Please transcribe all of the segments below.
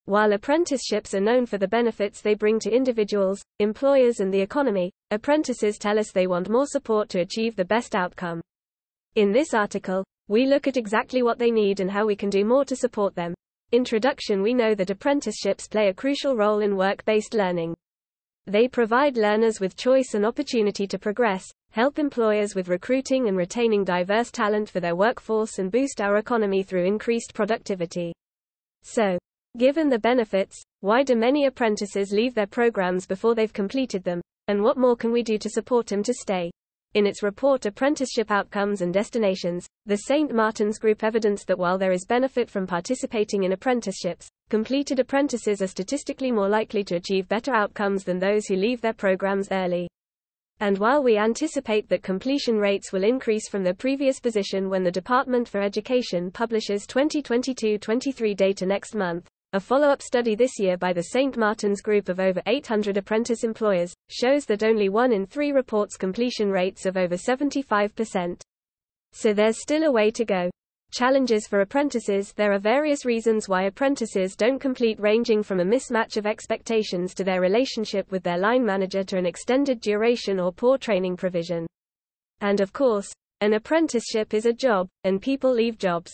While apprenticeships are known for the benefits they bring to individuals, employers and the economy, apprentices tell us they want more support to achieve the best outcome. In this article, we look at exactly what they need and how we can do more to support them. Introduction. We know that apprenticeships play a crucial role in work-based learning. They provide learners with choice and opportunity to progress, help employers with recruiting and retaining diverse talent for their workforce, and boost our economy through increased productivity. So, given the benefits, why do many apprentices leave their programs before they've completed them, and what more can we do to support them to stay? In its report Apprenticeship Outcomes and Destinations, the St. Martin's Group evidenced that while there is benefit from participating in apprenticeships, completed apprentices are statistically more likely to achieve better outcomes than those who leave their programs early. And while we anticipate that completion rates will increase from their previous position when the Department for Education publishes 2022-23 data next month, a follow-up study this year by the St. Martin's Group of over 800 apprentice employers shows that only 1 in 3 reports completion rates of over 75%. So there's still a way to go. Challenges for apprentices. There are various reasons why apprentices don't complete, ranging from a mismatch of expectations to their relationship with their line manager to an extended duration or poor training provision. And of course, an apprenticeship is a job, and people leave jobs.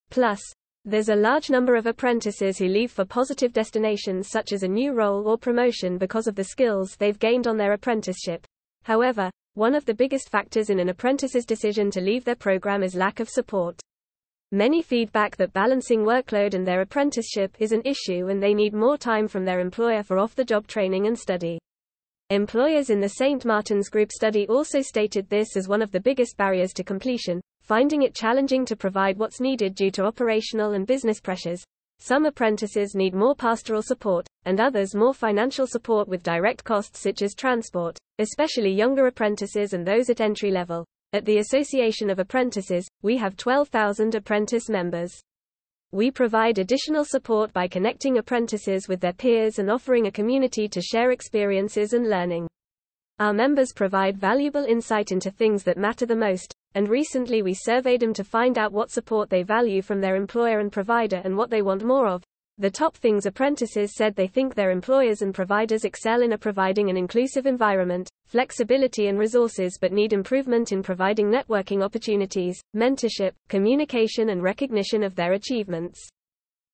Plus, there's a large number of apprentices who leave for positive destinations such as a new role or promotion because of the skills they've gained on their apprenticeship. However, one of the biggest factors in an apprentice's decision to leave their program is lack of support. Many feedback that balancing workload and their apprenticeship is an issue and they need more time from their employer for off-the-job training and study. Employers in the St. Martin's Group study also stated this as one of the biggest barriers to completion, finding it challenging to provide what's needed due to operational and business pressures. Some apprentices need more pastoral support, and others more financial support with direct costs such as transport, especially younger apprentices and those at entry level. At the Association of Apprentices, we have 12,000 apprentice members. We provide additional support by connecting apprentices with their peers and offering a community to share experiences and learning. Our members provide valuable insight into things that matter the most, and recently we surveyed them to find out what support they value from their employer and provider and what they want more of. The top things apprentices said: they think their employers and providers excel in providing an inclusive environment, flexibility and resources, but need improvement in providing networking opportunities, mentorship, communication and recognition of their achievements.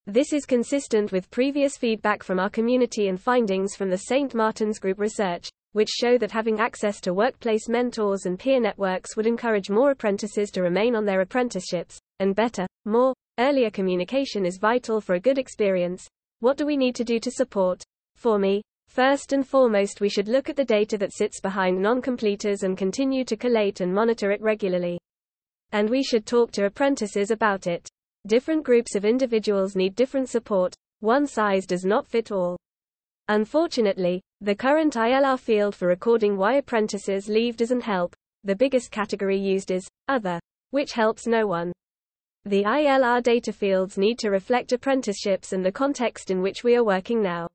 This is consistent with previous feedback from our community and findings from the St. Martin's Group research, which show that having access to workplace mentors and peer networks would encourage more apprentices to remain on their apprenticeships, and better, more, earlier communication is vital for a good experience. What do we need to do to support? For me, first and foremost, we should look at the data that sits behind non-completers and continue to collate and monitor it regularly. And we should talk to apprentices about it. Different groups of individuals need different support. One size does not fit all. Unfortunately, the current ILR field for recording why apprentices leave doesn't help. The biggest category used is other, which helps no one. The ILR data fields need to reflect apprenticeships and the context in which we are working now.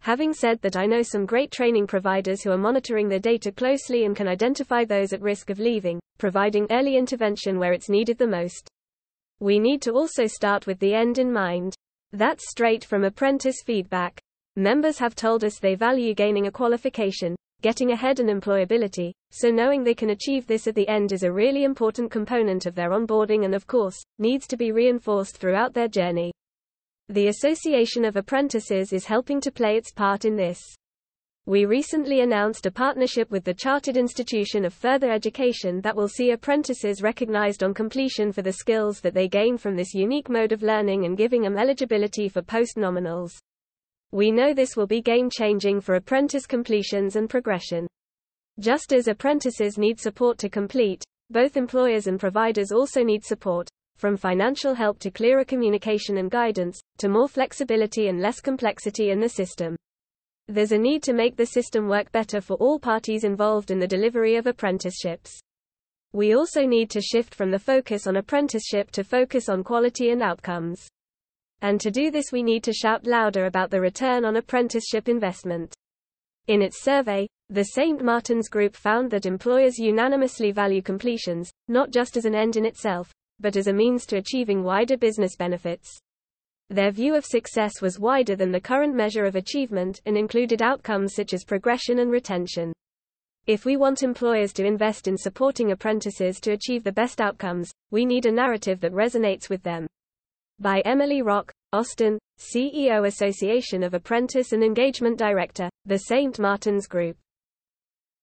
Having said that, I know some great training providers who are monitoring their data closely and can identify those at risk of leaving, providing early intervention where it's needed the most. We need to also start with the end in mind. That's straight from apprentice feedback. Members have told us they value gaining a qualification, getting ahead and employability, so knowing they can achieve this at the end is a really important component of their onboarding and, of course, needs to be reinforced throughout their journey. The Association of Apprentices is helping to play its part in this. We recently announced a partnership with the Chartered Institution of Further Education that will see apprentices recognized on completion for the skills that they gain from this unique mode of learning and giving them eligibility for post-nominals. We know this will be game-changing for apprentice completions and progression. Just as apprentices need support to complete, both employers and providers also need support, from financial help to clearer communication and guidance, to more flexibility and less complexity in the system. There's a need to make the system work better for all parties involved in the delivery of apprenticeships. We also need to shift from the focus on apprenticeship to focus on quality and outcomes. And to do this, we need to shout louder about the return on apprenticeship investment. In its survey, the St. Martin's Group found that employers unanimously value completions, not just as an end in itself, but as a means to achieving wider business benefits. Their view of success was wider than the current measure of achievement, and included outcomes such as progression and retention. If we want employers to invest in supporting apprentices to achieve the best outcomes, we need a narrative that resonates with them. By Emily Rock, Austin, CEO, Association of Apprentice and Engagement Director, the St. Martin's Group.